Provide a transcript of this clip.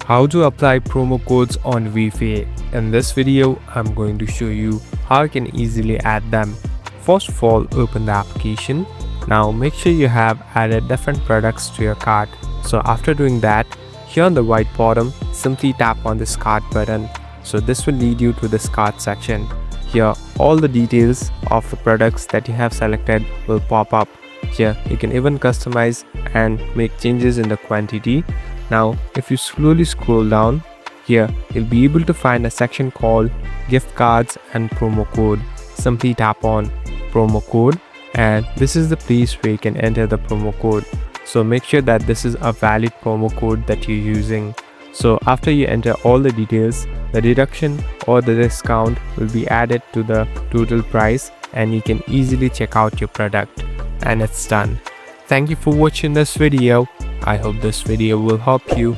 How to apply promo codes on Wayfair. In this video, I'm going to show you how you can easily add them. First of all, open the application. Now make sure you have added different products to your cart. So after doing that, here on the right bottom, simply tap on this cart button. So this will lead you to this cart section. Here, all the details of the products that you have selected will pop up. Here, you can even customize and make changes in the quantity. Now, if you slowly scroll down, here you'll be able to find a section called gift cards and promo code. Simply tap on promo code, and this is the place where you can enter the promo code. So make sure that this is a valid promo code that you're using. So after you enter all the details, the deduction or the discount will be added to the total price, and you can easily check out your product, and it's done. Thank you for watching this video. I hope this video will help you.